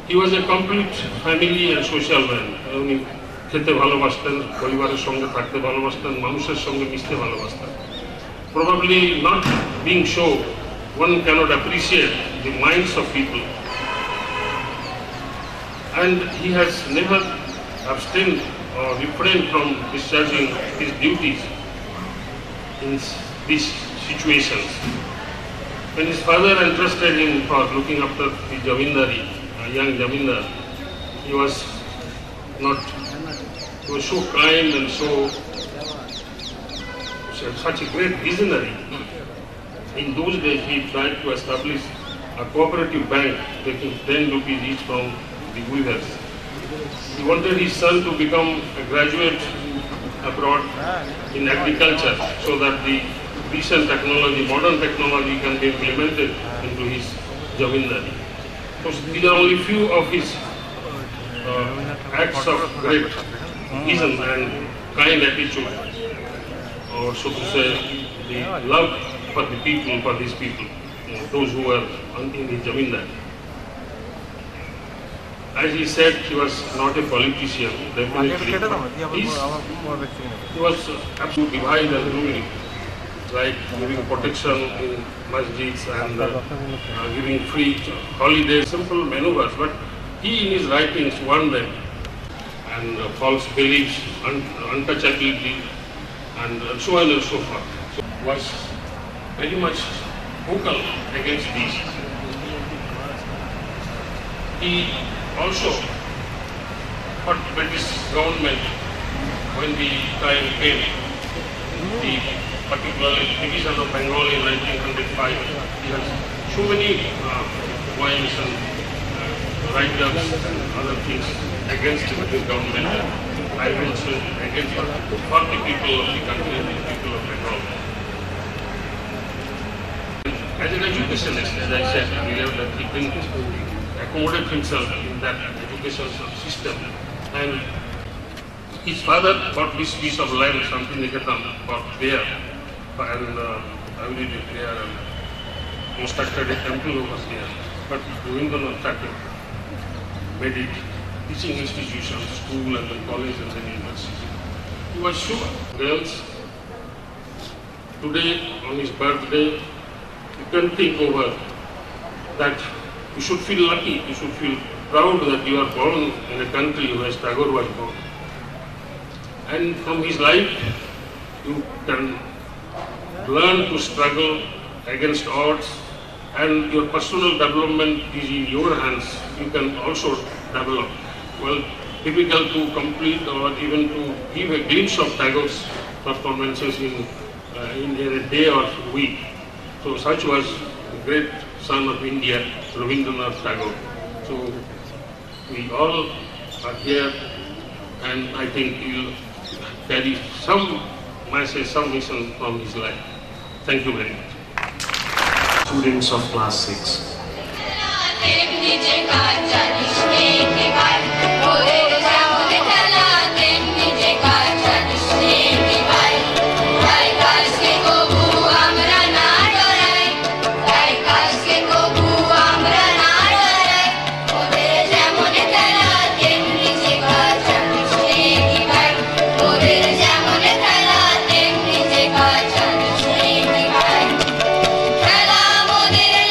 He was a complete family and social man. উনি খেতে ভালোবাসতেন, পরিবারের সঙ্গে থাকতে ভালোবাসতেন, মানুষের সঙ্গে মিশতে ভালোবাসতেন. Probably not being so, one cannot appreciate the minds of people. And he has never abstained or refrained from discharging his duties in these situations. When his father entrusted him for looking after the Jamindari, a young Jamindar, he was so kind and such a great visionary. In those days, he tried to establish a cooperative bank, taking 10 rupees each from the weavers. He wanted his son to become a graduate abroad in agriculture, so that the recent technology, modern technology, can be implemented into his Jamindari. So these are only few of his acts of great vision and kind attitude, or so to say, the love for the people, for these people, those who were in his Jamindari. As he said, he was not a politician, definitely. He was absolutely divine and ruling, like giving protection in masjids and giving free holidays, simple maneuvers. But he in his writings warned them, and false beliefs, untouchability, and so on and so forth. So was very much vocal against these. He also fought British government when the time came, the particularly division of Bengal in 1905. He has so many poems and write-ups and other things against the British government. I mentioned against for the people of the country and the people of Bengal. As an educationist, as I said earlier, that he didn't accommodate himself in that education system, and his father bought this piece of land, Shantiniketan, for prayer, and every prayer, and constructed a temple over there. But Rabindranath Tagore made it teaching institution, school, and then college, and then university. He was sure girls today on his birthday, you can think over that. You should feel lucky, you should feel proud that you are born in a country where Tagore was born. And from his life, you can learn to struggle against odds, and your personal development is in your hands. You can also develop. Well, difficult to complete or even to give a glimpse of Tagore's performances in a day or week. So such was the great son of India, Rabindranath Tagore. So we all are here, and I think we'll carry some message, some mission from his life. Thank you very much. Students of class 6. খেলা মোদের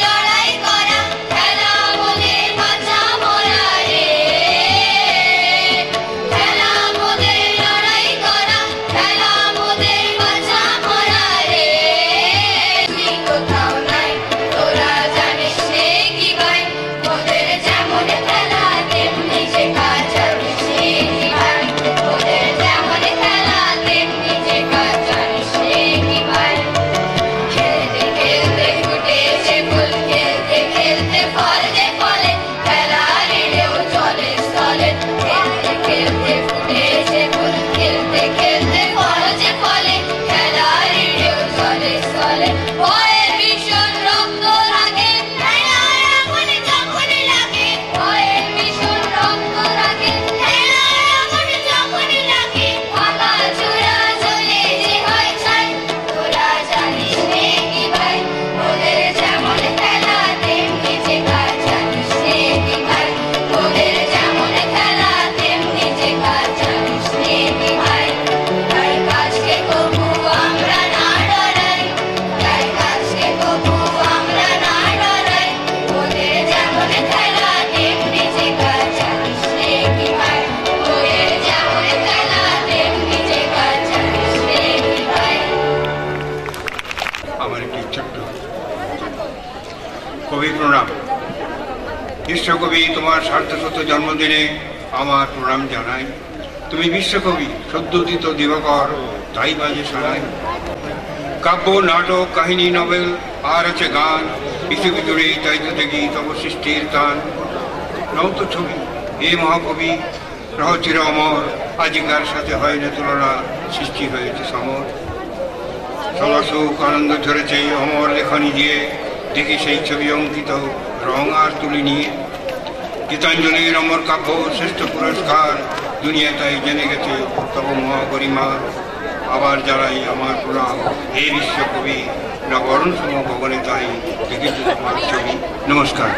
প্রণাম। বিশ্বকবি, তোমার সার্ধশত জন্মদিনে আমার প্রণাম জানাই। তুমি বিশ্বকবি, সদ্যোদিত দিবাকর, তাই বাজে শোনাই। কাব্য, নাটক, কাহিনী, নভেল, আর আছে গান, পৃথিবী জুড়ে তাই তো দেখি তব সৃষ্টির গান। নৌত ছবি, হে মহাকবি, রহচির অমর, আজিকার সাথে হয় না তুলনা, সৃষ্টি হয়েছে সমর। সদা সুখ আনন্দ ঝরেছে অমর লেখনী দিয়ে, দেখি সেই ছবি অঙ্কিত রং আর তুলি নিয়ে। গীতাঞ্জলির অমর কাব্য শ্রেষ্ঠ পুরস্কার, দুনিয়া তাই জেনে গেছে তব মহাগরিমা। আবার যারাই আমার প্রণাম, হে বিশ্বকবি, না বরণ সম ভবনে তাই দেখেছি তোমার ছবি। নমস্কার।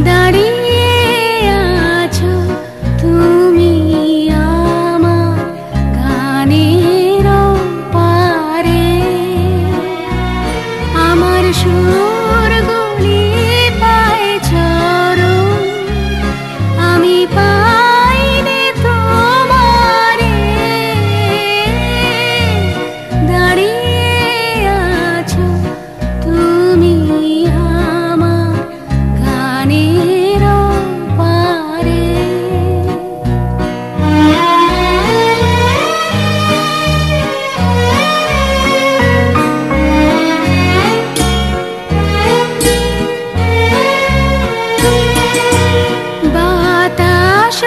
দাঁড়িয়ে আছো তুমি আমার গানের পারে, আমার সুরগুলি পায় চরণ, আমি পাইনি তোমারে। দাঁড়িয়ে আছো তুমি আমার গানের পারে। বাতাস